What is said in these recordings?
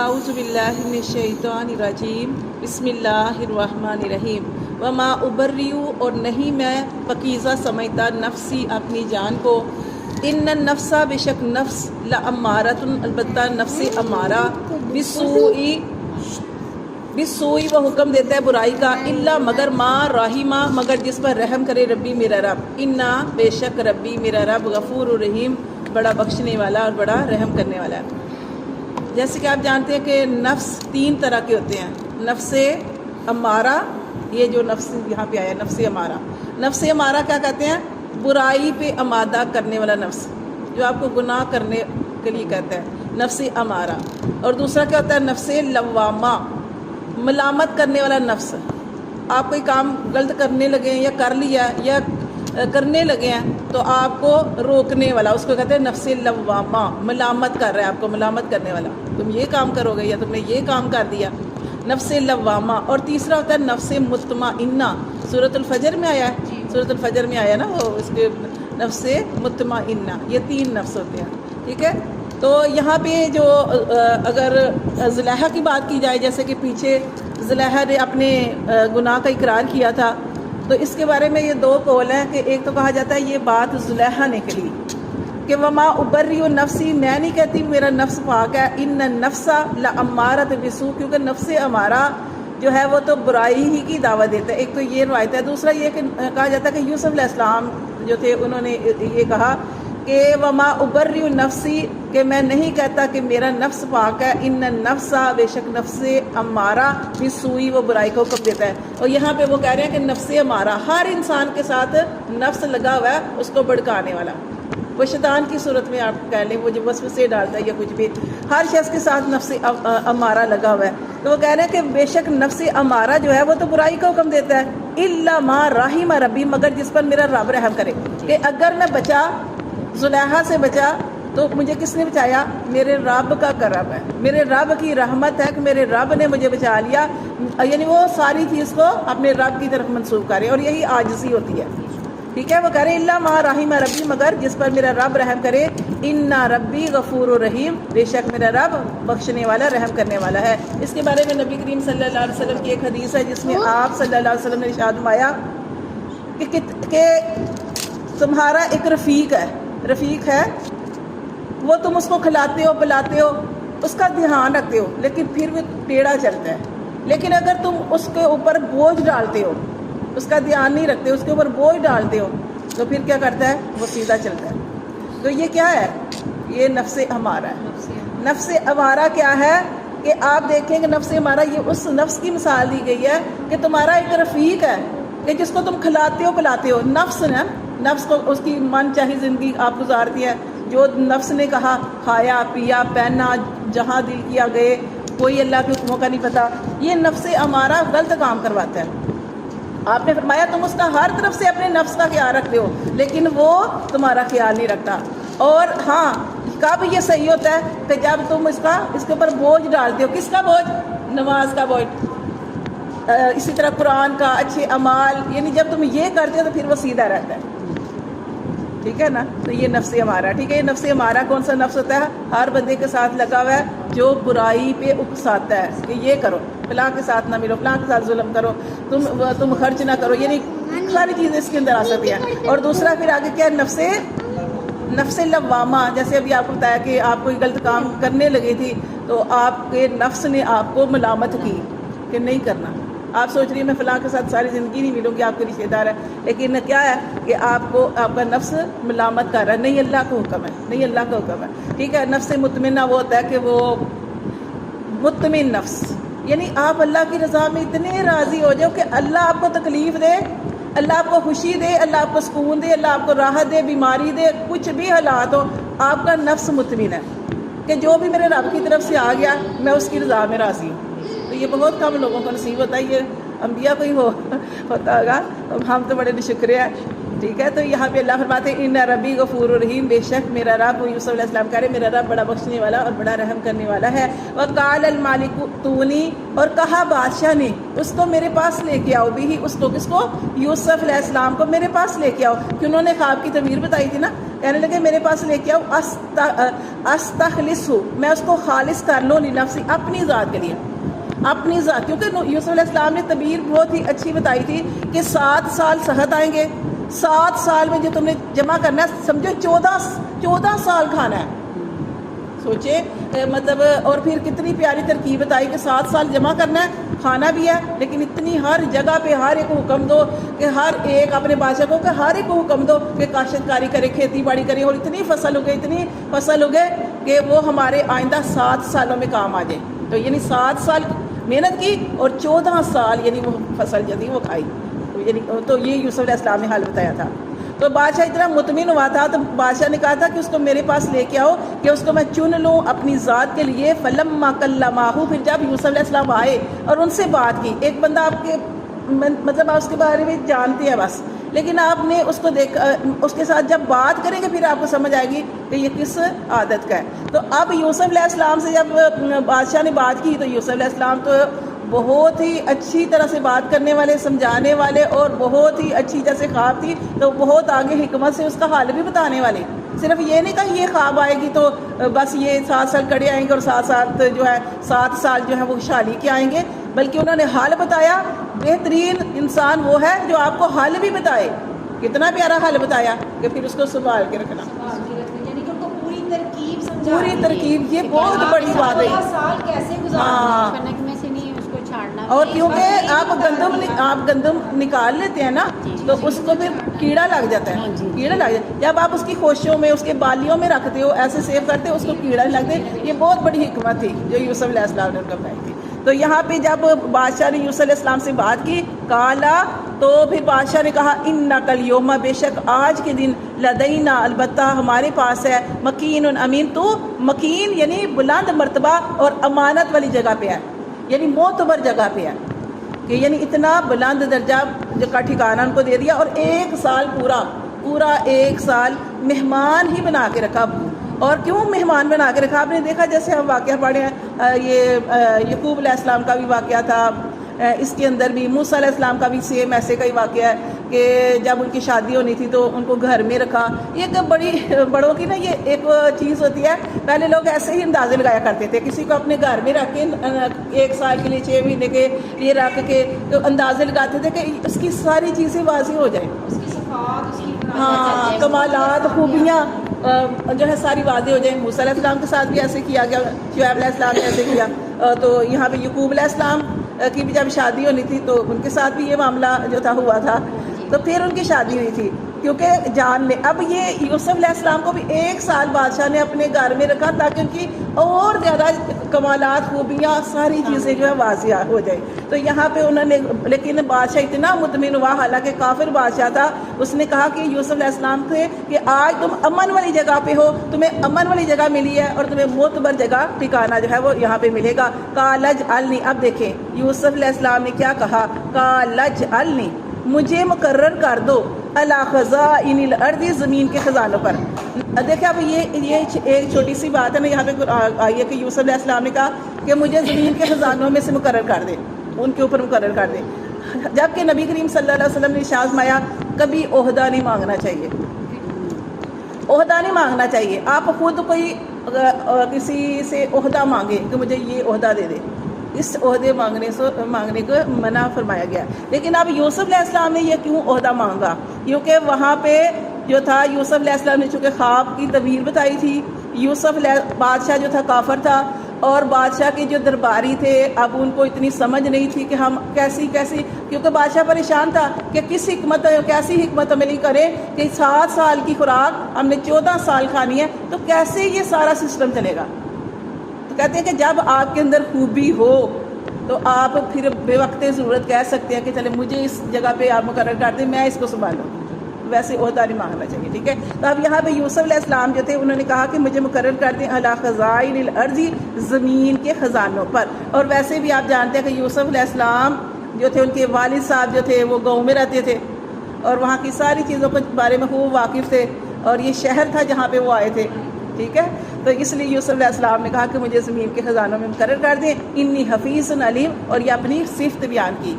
اعوذ باللہ من الشیطان الرجیم بسم اللہ الرحمن الرحیم وما ابریو اور نہیں میں پکیزہ سمجھتا نفسی اپنی جان کو ان النفس بے شک نفس لامارۃ البتہ نفس امارہ بالسوء وہ حکم دیتا ہے برائی کا الا مگر ما رحیمہ مگر جس پر رحم کرے ربی میرا رب انا بے شک ربی میرا رب غفور الرحیم بڑا بخشنے والا اور بڑا رحم کرنے والا ہے۔ جیسے کہ آپ جانتے ہیں کہ نفس تین طرح کے ہوتے ہیں، نفس امارہ، یہ جو نفس یہاں پہ آیا نفس امارہ، نفس امارہ کیا کہتے ہیں؟ برائی پہ آمادہ کرنے والا نفس، جو آپ کو گناہ کرنے کے لیے کہتا ہے، نفس امارہ۔ اور دوسرا کیا ہوتا ہے؟ نفس لوامہ، ملامت کرنے والا نفس۔ آپ کوئی کام غلط کرنے لگے ہیں یا کر لیا یا کرنے لگے ہیں تو آپ کو روکنے والا، اس کو کہتے ہیں نفس لوامہ، ملامت کر رہا ہے آپ کو، ملامت کرنے والا، تم یہ کام کرو گے یا تم نے یہ کام کر دیا، نفس لوامہ۔ اور تیسرا ہوتا ہے نفس مطمئنہ، سورۃ الفجر میں آیا ہے، سورۃ الفجر میں آیا نا وہ، اس کے نفس مطمئنہ، یہ تین نفس ہوتے ہیں، ٹھیک ہے۔ تو یہاں پہ جو اگر زلیخا کی بات کی جائے، جیسے کہ پیچھے زلیخا نے اپنے گناہ کا اقرار کیا تھا، تو اس کے بارے میں یہ دو قول ہیں کہ ایک تو کہا جاتا ہے یہ بات زلیخا نے کہی کہ وما ابری نفسی، میں نہیں کہتی میرا نفس پاک ہے، ان النفس لامارۃ بالسوء، کیونکہ نفس امارہ جو ہے وہ تو برائی ہی کی دعوت دیتا ہے۔ ایک تو یہ روایت ہے، دوسرا یہ کہ کہا جاتا ہے کہ یوسف علیہ السلام جو تھے انہوں نے یہ کہا کہ وما ابری نفسی، کہ میں نہیں کہتا کہ میرا نفس پاک ہے، ان النفس بے شک نفس امارہ بالسوء، وہ برائی کو حکم دیتا ہے۔ اور یہاں پہ وہ کہہ رہے ہیں کہ نفس امارہ، ہر انسان کے ساتھ نفس لگا ہوا ہے اس کو بھڑکانے والا، وہ شیطان کی صورت میں آپ کہہ لیں، وہ جو وسوسے ڈالتا ہے یا کچھ بھی، ہر شخص کے ساتھ نفس امارہ لگا ہوا ہے۔ تو وہ کہہ رہے ہیں کہ بے شک نفس امارہ جو ہے وہ تو برائی کا حکم دیتا ہے، الا ما رحم ربی، مگر جس پر میرا رب رحم کرے، کہ اگر میں بچا، زلیخا سے بچا، تو مجھے کس نے بچایا؟ میرے رب کا کرم ہے، میرے رب کی رحمت ہے کہ میرے رب نے مجھے بچا لیا، یعنی وہ ساری چیز کو اپنے رب کی طرف منسوخ کرے، اور یہی عاجزی ہوتی ہے، ٹھیک ہے۔ وہ کہہ رہے اللہ ما رحم ربی، مگر جس پر میرا رب رحم کرے، انا ربی غفور الرحیم، بے شک میرا رب بخشنے والا رحم کرنے والا ہے۔ اس کے بارے میں نبی کریم صلی اللہ علیہ وسلم کی ایک حدیث ہے جس میں آپ صلی اللہ علیہ وسلم نے ارشاد فرمایا کہ تمہارا ایک رفیق ہے، وہ تم اس کو کھلاتے ہو پلاتے ہو، اس کا دھیان رکھتے ہو، لیکن پھر وہ ٹیڑھا چلتا ہے۔ لیکن اگر تم اس کے اوپر بوجھ ڈالتے ہو، اس کا دھیان نہیں رکھتے، اس کے اوپر بوجھ ڈالتے ہو، تو پھر کیا کرتا ہے؟ وہ سیدھا چلتا ہے۔ تو یہ کیا ہے؟ یہ نفس امارہ ہے۔ نفس امارہ کیا ہے کہ آپ دیکھیں کہ نفس امارہ یہ اس نفس کی مثال دی گئی ہے کہ تمہارا ایک رفیق ہے کہ جس کو تم کھلاتے ہو پلاتے ہو، نفس ہے، نفس کو اس کی من چاہی زندگی آپ گزارتی ہے، جو نفس نے کہا، کھایا پیا پہنا، جہاں دل کیا گئے، کوئی اللہ کے حکموں کا نہیں پتہ، یہ نفس امارہ غلط کام کرواتا ہے۔ آپ نے فرمایا تم اس کا ہر طرف سے اپنے نفس کا خیال رکھتے ہو، لیکن وہ تمہارا خیال نہیں رکھتا۔ اور ہاں، کب یہ صحیح ہوتا ہے کہ جب تم اس کے اوپر بوجھ ڈالتے ہو۔ کس کا بوجھ؟ نماز کا بوجھ، اسی طرح قرآن کا، اچھے اعمال، یعنی جب تم یہ کرتے ہو تو پھر وہ سیدھا رہتا ہے، ٹھیک ہے نا۔ تو یہ نفس امارہ، ٹھیک ہے۔ یہ نفس امارہ کون سا نفس ہوتا ہے؟ ہر بندے کے ساتھ لگا ہوا ہے جو برائی پہ اکساتا ہے کہ یہ کرو، فلاں کے ساتھ نہ ملو، فلاں کے ساتھ ظلم کرو، تم خرچ نہ کرو، یعنی ساری چیزیں اس کے اندر آ سکتی ہیں۔ اور دوسرا پھر آگے کیا ہے؟ نفس لوامہ، جیسے ابھی آپ کو بتایا کہ آپ کوئی غلط کام کرنے لگی تھی تو آپ کے نفس نے آپ کو ملامت کی کہ نہیں کرنا، آپ سوچ رہی ہیں میں فلاں کے ساتھ ساری زندگی نہیں ملوں گی، آپ کے رشتے دار ہے، لیکن کیا ہے کہ آپ کا نفس ملامت کر رہا ہے، نہیں اللہ کا حکم ہے، نہیں اللہ کا حکم ہے، ٹھیک ہے۔ نفس مطمئنہ وہ ہوتا ہے کہ وہ مطمئن نفس، یعنی آپ اللہ کی رضا میں اتنے راضی ہو جاؤ کہ اللہ آپ کو تکلیف دے، اللہ آپ کو خوشی دے، اللہ آپ کو سکون دے، اللہ آپ کو راحت دے، بیماری دے، کچھ بھی حالات ہو، آپ کا نفس مطمئن ہے کہ جو بھی میرے رب کی طرف سے آ گیا میں اس کی رضا میں راضی ہوں۔ تو یہ بہت کم لوگوں کو نصیب ہوتا ہے، یہ انبیاء کو ہی ہوتا ہوگا، ہم تو بڑے نشکرے ہیں ٹھیک ہے. تو یہاں پہ اللہ فرماتے ہیں ان ربی غفور الرحیم، بے شک میرا رب، یوسف علیہ السلام کہہ رہے میرا رب بڑا بخشنے والا اور بڑا رحم کرنے والا ہے. وقال المالک تونی، اور کہا بادشاہ نے اس کو میرے پاس لے کے آؤ، بھی اس کو کس کو، یوسف علیہ السلام کو میرے پاس لے کے آؤ، کہ انہوں نے خواب کی تعبیر بتائی تھی نا. کہنے لگے میرے پاس لے کے آؤ، استخلص، میں اس کو خالص کر لوں لنفسی، اپنی ذات کے لیے، اپنی ذات. کیونکہ یوسف علیہ السلام نے تعبیر بہت ہی اچھی بتائی تھی کہ 7 سال صحت آئیں گے، 7 سال میں جو تم نے جمع کرنا ہے، سمجھو 14 سال کھانا ہے. سوچے مطلب، اور پھر کتنی پیاری ترکیب بتائی کہ 7 سال جمع کرنا ہے، کھانا بھی ہے، لیکن اتنی ہر جگہ پہ ہر ایک کو حکم دو کہ ہر ایک اپنے بادشاہ کو کہ ہر ایک کو حکم دو کہ کاشتکاری کرے، کھیتی باڑی کرے، اور اتنی فصل اگے کہ وہ ہمارے آئندہ 7 سالوں میں کام آ جائے. تو یعنی 7 سال محنت کی اور 14 سال یعنی وہ فصل جو تھی وہ کھائی. یعنی تو یہ یوسف علیہ السلام نے حال بتایا تھا. تو بادشاہ اتنا مطمئن ہوا تھا، تو بادشاہ نے کہا تھا کہ اس کو میرے پاس لے کے آؤ کہ اس کو میں چن لوں اپنی ذات کے لیے. فلما کلمہ، پھر جب یوسف علیہ السلام آئے اور ان سے بات کی. ایک بندہ آپ کے مطلب آپ اس کے بارے میں جانتے ہیں بس، لیکن آپ نے اس کو دیکھا، اس کے ساتھ جب بات کریں گے پھر آپ کو سمجھ آئے گی کہ یہ کس عادت کا ہے. تو اب یوسف علیہ السلام سے جب بادشاہ نے بات کی تو یوسف علیہ السلام تو بہت ہی اچھی طرح سے بات کرنے والے، سمجھانے والے، اور بہت ہی اچھی جیسے خواب تھی تو بہت آگے حکمت سے اس کا حال بھی بتانے والے. صرف یہ نہیں کہا یہ خواب آئے گی تو بس یہ 7 سال کڑے آئیں گے اور 7 سال جو ہے وہ خوشحالی کے آئیں گے، بلکہ انہوں نے حال بتایا. بہترین انسان وہ ہے جو آپ کو حال بھی بتائے. کتنا پیارا حال بتایا کہ پھر اس کو سنبھال کے رکھنا، پوری ترکیب. یہ بہت بڑی بات ہے. اور کیونکہ آپ گندم نکال لیتے ہیں نا تو اس کو پھر کیڑا لگ جاتا ہے، کیڑا لگ جاتا ہے. جب آپ اس کی خوشیوں میں، اس کے بالیوں میں رکھتے ہو، ایسے سیو کرتے ہو، اس کو کیڑا نہیں لگتے. یہ بہت بڑی حکمت تھی جو یوسف علیہ السلام نے ان کو بتائی تھی. تو یہاں پہ جب بادشاہ نے یوسف علیہ السلام سے بات کی، کالا، تو پھر بادشاہ نے کہا انک الیوم، بے شک آج کے دن، لدینا، البتہ ہمارے پاس ہے، مکین امین، تو مکین یعنی بلند مرتبہ اور امانت والی جگہ پہ ہے، یعنی معتبر جگہ پہ ہے، کہ یعنی اتنا بلند درجہ جو کا ٹھکانہ ان کو دے دیا. اور 1 سال پورا 1 سال مہمان ہی بنا کے رکھا. اور کیوں مہمان بنا کے رکھا؟ آپ نے دیکھا جیسے ہم واقعہ پڑھے ہیں، یہ یعقوب علیہ السلام کا بھی واقعہ تھا، اس کے اندر بھی موسیٰ علیہ السلام کا بھی سیم ایسے کا ہی واقعہ ہے کہ جب ان کی شادی ہونی تھی تو ان کو گھر میں رکھا. یہ بڑوں کی نا یہ ایک چیز ہوتی ہے. پہلے لوگ ایسے ہی اندازے لگایا کرتے تھے، کسی کو اپنے گھر میں رکھ کے 1 سال کے لیے 6 مہینے کے لیے رکھ کے تو اندازے لگاتے تھے کہ اس کی ساری چیزیں واضح ہو جائیں، ہاں، کمالات، خوبیاں جو ہے ساری واضح ہو جائیں. موسیٰ علیہ السلام کے ساتھ بھی ایسے کیا گیا، شعیب علیہ السلام نے ایسے کیا. تو یہاں پہ یعقوب علیہ السلام کی بھی جب شادی ہونی تھی تو ان کے ساتھ بھی یہ معاملہ جو تھا ہوا تھا. تو پھر ان کی شادی ہوئی تھی کیونکہ جان لے. اب یہ یوسف علیہ السلام کو بھی 1 سال بادشاہ نے اپنے گھر میں رکھا تاکہ ان کی اور زیادہ کمالات، خوبیاں، ساری چیزیں جو ہے واضح ہو جائیں. تو یہاں پہ انہوں نے، لیکن بادشاہ اتنا مطمئن ہوا، حالانکہ کافر بادشاہ تھا، اس نے کہا کہ یوسف علیہ السلام سے کہ آج تم امن والی جگہ پہ ہو، تمہیں امن والی جگہ ملی ہے اور تمہیں معتبر جگہ ٹھکانہ جو ہے وہ یہاں پہ ملے گا. قال اجعلنی، اب دیکھیں یوسف علیہ السلام نے کیا کہا، قال اجعلنی، مجھے مقرر کر دو، علی خزائن الارض، زمین کے خزانوں پر. دیکھیں اب یہ ایک چھوٹی سی بات ہے نا، یہاں پہ آئی ہے کہ یوسف علیہ السلام نے کہا کہ مجھے زمین کے خزانوں میں سے مقرر کر دے، ان کے اوپر مقرر کر دے. جبکہ نبی کریم صلی اللہ علیہ وسلم نے ارشاد فرمایا کبھی عہدہ نہیں مانگنا چاہیے، عہدہ نہیں مانگنا چاہیے. آپ خود کوئی کسی سے عہدہ مانگے کہ مجھے یہ عہدہ دے دے، اس عہدے مانگنے کو منع فرمایا گیا. لیکن اب یوسف علیہ السلام نے یہ کیوں عہدہ مانگا؟ کیونکہ وہاں پہ جو تھا یوسف علیہ السلام نے چونکہ خواب کی تعبیر بتائی تھی. یوسف بادشاہ جو تھا کافر تھا اور بادشاہ کے جو درباری تھے اب ان کو اتنی سمجھ نہیں تھی کہ ہم کیسی کیونکہ بادشاہ پریشان تھا کہ کیسی حکمت عملی کرے کہ 7 سال کی خوراک ہم نے 14 سال کھانی ہے، تو کیسے یہ سارا سسٹم چلے گا؟ تو کہتے ہیں کہ جب آپ کے اندر خوبی ہو تو آپ پھر بے وقت ضرورت کہہ سکتے ہیں کہ چلے مجھے اس جگہ پہ آپ مقرر کر دیں، میں اس کو سنبھالوں. ویسے عہدہ نہیں مانگنا چاہیے، ٹھیک ہے. تو اب یہاں پہ یوسف علیہ السلام جو تھے انہوں نے کہا کہ مجھے مقرر کر دیں علی خزائن الارض، زمین کے خزانوں پر. اور ویسے بھی آپ جانتے ہیں کہ یوسف علیہ السلام جو تھے ان کے والد صاحب جو تھے وہ گاؤں میں رہتے تھے اور وہاں کی ساری چیزوں کے بارے میں خوب واقف تھے، اور یہ شہر تھا جہاں پہ وہ آئے تھے، ٹھیک ہے۔ تو اس لیے یوسف علیہ السلام نے کہا کہ مجھے زمین کے خزانوں میں مقرر کر دیں، انی حفیظ علیم، اور یہ اپنی صفت بیان کی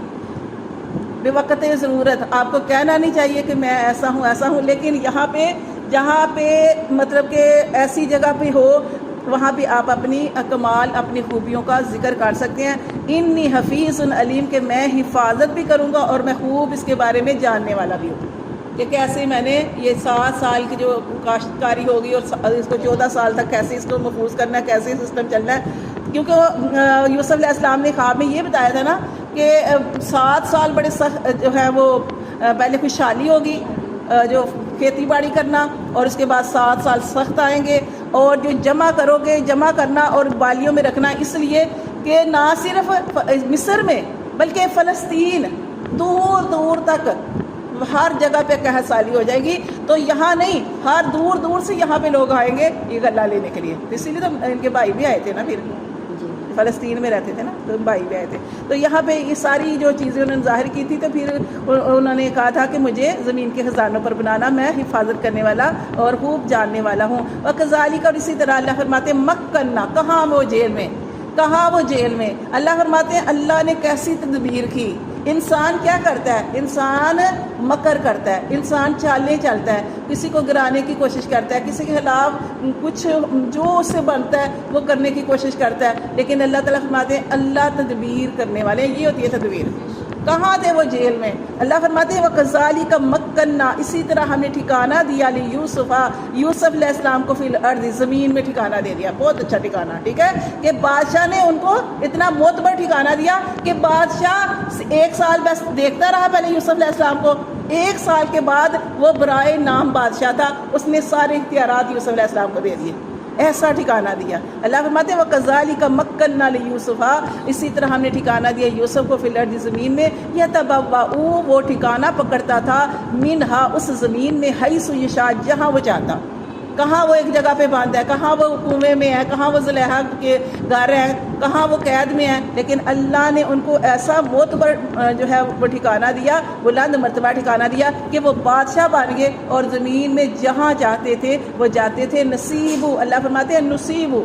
بے وقت ضرورت۔ آپ کو کہنا نہیں چاہیے کہ میں ایسا ہوں، لیکن یہاں پہ جہاں پہ مطلب کہ ایسی جگہ پہ ہو وہاں پہ آپ اپنی کمال، اپنی خوبیوں کا ذکر کر سکتے ہیں۔ انی حفیظ علیم، کہ میں حفاظت بھی کروں گا اور میں خوب اس کے بارے میں جاننے والا بھی ہوں، کہ کیسے میں نے یہ 7 سال کی جو کاشتکاری ہوگی اور اس کو 14 سال تک کیسے اس کو محفوظ کرنا ہے، کیسے سسٹم چلنا ہے۔ کیونکہ یوسف علیہ السلام نے خواب میں یہ بتایا تھا نا کہ 7 سال بڑے سخت جو ہے وہ پہلے خوشحالی ہوگی، جو کھیتی باڑی کرنا، اور اس کے بعد 7 سال سخت آئیں گے، اور جو جمع کرو گے، جمع کرنا اور بالیوں میں رکھنا، اس لیے کہ نہ صرف مصر میں بلکہ فلسطین دور دور تک ہر جگہ پہ قحط سالی ہو جائے گی۔ تو یہاں نہیں، ہر دور دور سے یہاں پہ لوگ آئیں گے یہ غلہ لینے کے لیے، اسی لیے تو ان کے بھائی بھی آئے تھے نا، پھر فلسطین میں رہتے تھے نا، تو بھائی بھی آئے تھے۔ تو یہاں پہ یہ ساری جو چیزیں انہوں نے ظاہر کی تھی، تو پھر انہوں نے کہا تھا کہ مجھے زمین کے خزانوں پر بنانا، میں حفاظت کرنے والا اور خوب جاننے والا ہوں۔ وَكَذَلِكَ، اور اسی طرح اللہ فرماتے ہیں مَكَّنَّا، کہاں وہ جیل میں، اللہ فرماتے ہیں اللہ نے کیسی تدبیر کی۔ انسان کیا کرتا ہے؟ انسان مکر کرتا ہے، انسان چالیں چلتا ہے، کسی کو گرانے کی کوشش کرتا ہے، کسی کے خلاف کچھ جو اس سے بنتا ہے وہ کرنے کی کوشش کرتا ہے، لیکن اللہ تعالیٰ فرماتے ہیں اللہ تدبیر کرنے والے ہیں۔ یہ ہوتی ہے تدبیر۔ کہاں تھے وہ؟ جیل میں۔ اللہ فرماتے ہیں وَكَذَلِكَ مَكَّنَّا، اسی طرح ہم نے ٹھکانہ دیا یوسف علیہ السلام کو فی الارض، زمین میں ٹھکانہ دے دیا، بہت اچھا ٹھکانہ، ٹھیک ہے، کہ بادشاہ نے ان کو اتنا معتبر ٹھکانہ دیا کہ بادشاہ 1 سال بس دیکھتا رہا پہلے یوسف علیہ السلام کو، 1 سال کے بعد وہ برائے نام بادشاہ تھا، اس نے سارے اختیارات یوسف علیہ السلام کو دے دیے، ایسا ٹھکانہ دیا۔ اللہ فرماتے ہیں وَكَذَلِكَ مَكَّنَّا لِيُوسُفَ، اسی طرح ہم نے ٹھکانہ دیا یوسف کو فی الارض، زمین میں، يَتَبَوَّأُ، وہ ٹھکانہ پکڑتا تھا، منہا، اس زمین میں، حیث یشاء، جہاں وہ چاہتا۔ کہاں وہ ایک جگہ پہ باندھا ہے، کہاں وہ کنویں میں ہے، کہاں وہ زلیخا کے گھر ہیں، کہاں وہ قید میں ہیں، لیکن اللہ نے ان کو ایسا معتبر جو ہے وہ ٹھکانہ دیا، بلند مرتبہ ٹھکانہ دیا کہ وہ بادشاہ بن گئے، اور زمین میں جہاں چاہتے تھے وہ جاتے تھے۔ نصیب، اللہ فرماتے ہیں نصیب،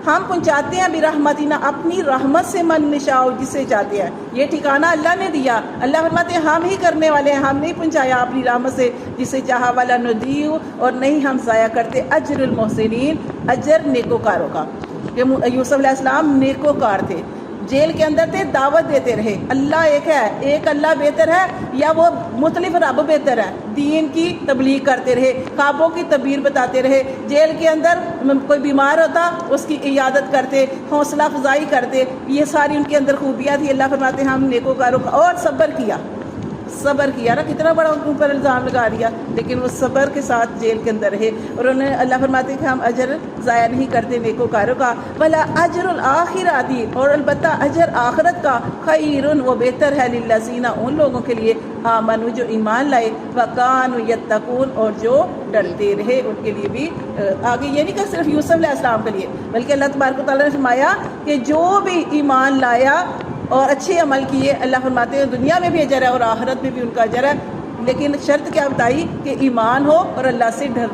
ہم پہنچاتے ہیں برحمتنا، اپنی رحمت سے، من نشاء، جسے چاہتے ہیں۔ یہ ٹھکانہ اللہ نے دیا، اللہ فرماتے ہیں ہم ہی کرنے والے ہیں، ہم نہیں پہنچایا اپنی رحمت سے جسے چاہا، ولا نضیع، اور نہیں ہم ضائع کرتے اجر المحسنین، اجر نیکوکاروں کا۔ کہ یوسف علیہ السلام نیکوکار تھے، جیل کے اندر تھے، دعوت دیتے رہے اللہ ایک ہے، ایک اللہ بہتر ہے یا وہ مختلف رب بہتر ہے، دین کی تبلیغ کرتے رہے، خوابوں کی تعبیر بتاتے رہے، جیل کے اندر کوئی بیمار ہوتا اس کی عیادت کرتے، حوصلہ افزائی کرتے، یہ ساری ان کے اندر خوبیاں تھی۔ اللہ فرماتے ہیں ہم نیکوکاروں کا، اور صبر کیا نا، کتنا بڑا ان کے اوپر الزام لگا دیا، لیکن وہ صبر کے ساتھ جیل کے اندر رہے، اور انہیں اللہ فرماتے ہیں کہ ہم اجر ضائع نہیں کرتے نیکوکاروں کا۔ ولا اجر الآخرۃ، اور البتہ اجر آخرت کا، خیر، وہ بہتر ہے، للذین، ان لوگوں کے لیے، آمنوا، جو ایمان لائے، وکانوا یتقون، اور جو ڈرتے رہے، ان کے لیے بھی۔ آگے یہ نہیں کہ صرف یوسف علیہ السلام کے لیے، بلکہ اللہ تبارک و تعالیٰ نے فرمایا کہ جو بھی ایمان لایا اور اچھے عمل کیے، اللہ فرماتے ہیں دنیا میں بھی اجر ہے اور آخرت میں بھی ان کا اجر ہے، لیکن شرط کیا بتائی کہ ایمان ہو اور اللہ سے ڈرنے